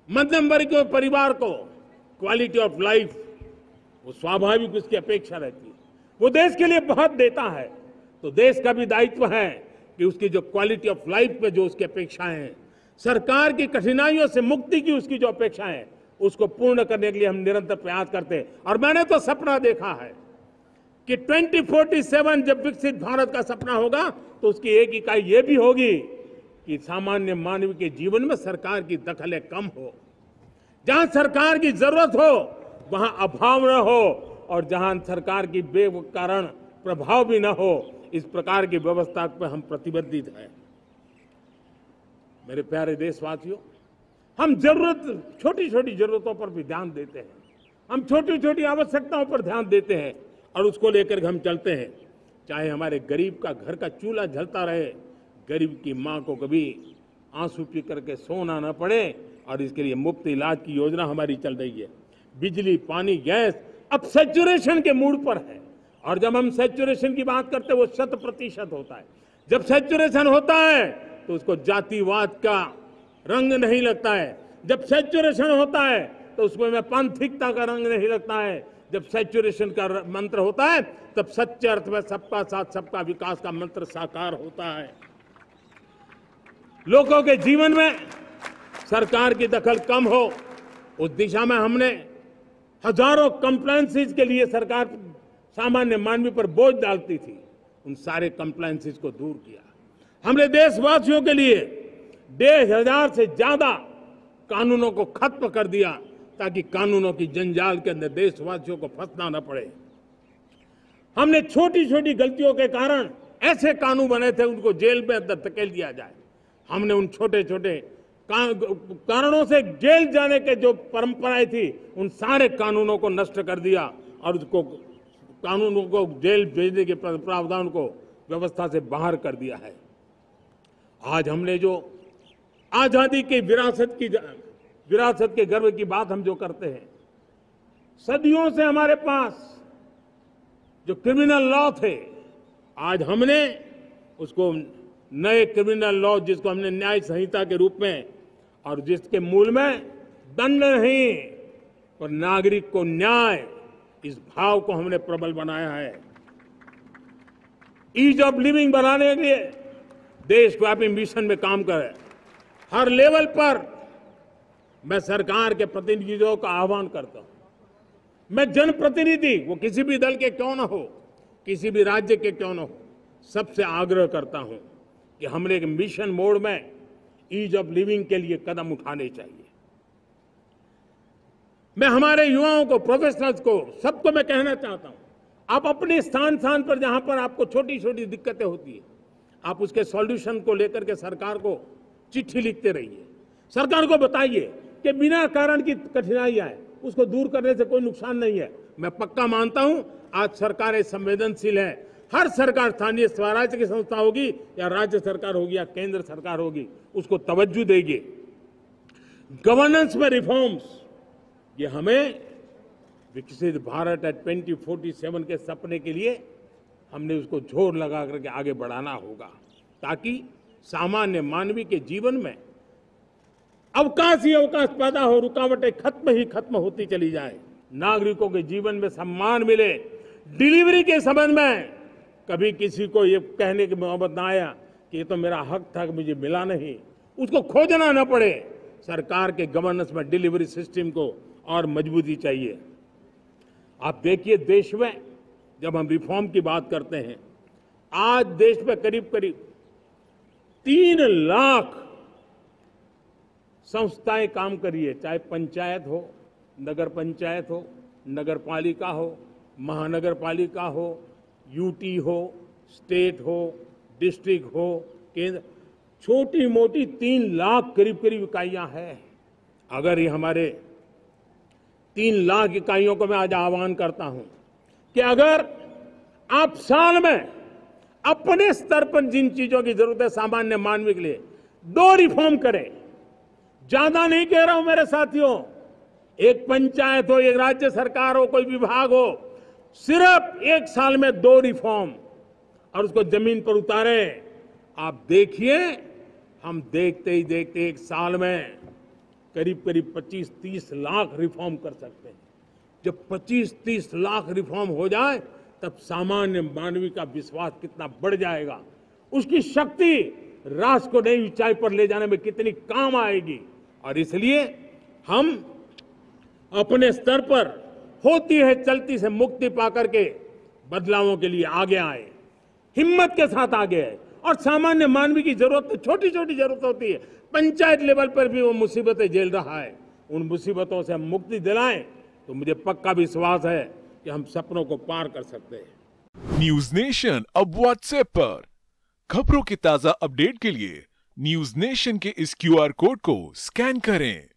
मध्यम वर्ग के परिवार को क्वालिटी ऑफ लाइफ, वो स्वाभाविक उसकी अपेक्षा रहती है। वो देश के लिए बहुत देता है, तो देश का भी दायित्व है कि उसकी जो क्वालिटी ऑफ लाइफ पे जो उसकी अपेक्षाएं हैं, सरकार की कठिनाइयों से मुक्ति की उसकी जो अपेक्षाएं हैं, उसको पूर्ण करने के लिए हम निरंतर प्रयास करते हैं। और मैंने तो सपना देखा है कि 2047 जब विकसित भारत का सपना होगा तो उसकी एक इकाई ये भी होगी कि सामान्य मानव के जीवन में सरकार की दखलें कम हो, जहां सरकार की जरूरत हो वहां अभाव न हो, और जहां सरकार की बेकारण प्रभाव भी न हो, इस प्रकार की व्यवस्था पर हम प्रतिबद्ध हैं। मेरे प्यारे देशवासियों, हम छोटी छोटी जरूरतों पर भी ध्यान देते हैं, हम छोटी छोटी आवश्यकताओं पर ध्यान देते हैं और उसको लेकर हम चलते हैं। चाहे हमारे गरीब का घर का चूल्हा जलता रहे, गरीब की मां को कभी आंसू पी करके सोना न पड़े, और इसके लिए मुफ्त इलाज की योजना हमारी चल रही है। बिजली, पानी, गैस अब सैचुरेशन के मूड पर है, और जब हम सैचुरेशन की बात करते हैं वो 100% होता है। जब सैचुरेशन होता है तो उसको जातिवाद का रंग नहीं लगता है। जब सैचुरेशन होता है तो उसमें पांथिकता का रंग नहीं लगता है। जब सैचुरेशन का मंत्र होता है तब सच्चे अर्थ में सबका साथ सबका विकास का मंत्र साकार होता है। लोगों के जीवन में सरकार की दखल कम हो, उस दिशा में हमने हजारों कंप्लायंसेस के लिए सरकार सामान्य मानवी पर बोझ डालती थी, उन सारे कंप्लायंसेस को दूर किया। हमने देशवासियों के लिए 1,500 से ज्यादा कानूनों को खत्म कर दिया ताकि कानूनों की जंजाल के अंदर देशवासियों को फंसना न पड़े। हमने छोटी छोटी गलतियों के कारण ऐसे कानून बने थे उनको जेल में अंदर धकेल दिया जाए। हमने उन छोटे छोटे कारणों से जेल जाने के जो परंपराएं थी उन सारे कानूनों को नष्ट कर दिया और उसको कानूनों को जेल भेजने के प्रावधान को व्यवस्था से बाहर कर दिया है। आज हमने जो आजादी की विरासत के गर्व की बात हम जो करते हैं, सदियों से हमारे पास जो क्रिमिनल लॉ थे, आज हमने उसको नए क्रिमिनल लॉ जिसको हमने न्याय संहिता के रूप में, और जिसके मूल में दंड नहीं पर नागरिक को न्याय, इस भाव को हमने प्रबल बनाया है। ईज ऑफ लिविंग बनाने के लिए देशव्यापी मिशन में काम करें। हर लेवल पर मैं सरकार के प्रतिनिधियों का आह्वान करता हूं। मैं जनप्रतिनिधि, वो किसी भी दल के क्यों न हो, किसी भी राज्य के क्यों न हो, सबसे आग्रह करता हूं कि हमने एक मिशन मोड में ईज ऑफ लिविंग के लिए कदम उठाने चाहिए। मैं हमारे युवाओं को, प्रोफेशनल्स को, सबको मैं कहना चाहता हूं, आप अपने स्थान पर जहां पर आपको छोटी छोटी दिक्कतें होती है, आप उसके सॉल्यूशन को लेकर के सरकार को चिट्ठी लिखते रहिए। सरकार को बताइए कि बिना कारण की कठिनाई आए उसको दूर करने से कोई नुकसान नहीं है। मैं पक्का मानता हूं आज सरकारें संवेदनशील है। हर सरकार, स्थानीय स्वराज्य की संस्था होगी या राज्य सरकार होगी या केंद्र सरकार होगी, उसको तवज्जो देगी। गवर्नेंस में रिफॉर्म्स, ये हमें विकसित भारत 2047 के सपने के लिए हमने उसको जोर लगा करके आगे बढ़ाना होगा, ताकि सामान्य मानवी के जीवन में अवकाश ही अवकाश पैदा हो, रुकावटें खत्म होती चली जाए, नागरिकों के जीवन में सम्मान मिले। डिलीवरी के संबंध में कभी किसी को ये कहने की मोहब्बत ना आया कि ये तो मेरा हक था कि मुझे मिला नहीं, उसको खोजना न पड़े। सरकार के गवर्नेंस में डिलीवरी सिस्टम को और मजबूती चाहिए। आप देखिए, देश में जब हम रिफॉर्म की बात करते हैं, आज देश में करीब 3 लाख संस्थाएं काम कर रही है, चाहे पंचायत हो, नगर पंचायत हो, नगर पालिका हो, महानगर पालिका हो, यूटी हो, स्टेट हो, डिस्ट्रिक्ट हो, केंद्र, छोटी मोटी 3 लाख करीब इकाइयां हैं। अगर ये हमारे 3 लाख इकाइयों को मैं आज आह्वान करता हूं कि अगर आप साल में अपने स्तर पर जिन चीजों की जरूरत है सामान्य मानवी के लिए 2 रिफॉर्म करें। ज्यादा नहीं कह रहा हूं मेरे साथियों, एक पंचायत हो, एक राज्य सरकार हो, कोई विभाग हो, सिर्फ 1 साल में 2 रिफॉर्म और उसको जमीन पर उतारें। आप देखिए, हम देखते ही देखते 1 साल में करीब करीब 25-30 लाख रिफॉर्म कर सकते हैं। जब 25-30 लाख रिफॉर्म हो जाए तब सामान्य मानवी का विश्वास कितना बढ़ जाएगा, उसकी शक्ति राष्ट्र को नई ऊंचाई पर ले जाने में कितनी काम आएगी। और इसलिए हम अपने स्तर पर होती है चलती से मुक्ति पाकर के बदलावों के लिए आगे आए, हिम्मत के साथ आगे आए। और सामान्य मानवी की जरूरत छोटी छोटी जरूरत होती है, पंचायत लेवल पर भी वो मुसीबतें झेल रहा है, उन मुसीबतों से हम मुक्ति दिलाएं तो मुझे पक्का विश्वास है कि हम सपनों को पार कर सकते हैं। न्यूज नेशन अब व्हाट्सएप पर खबरों के ताजा अपडेट के लिए न्यूज नेशन के इस QR कोड को स्कैन करें।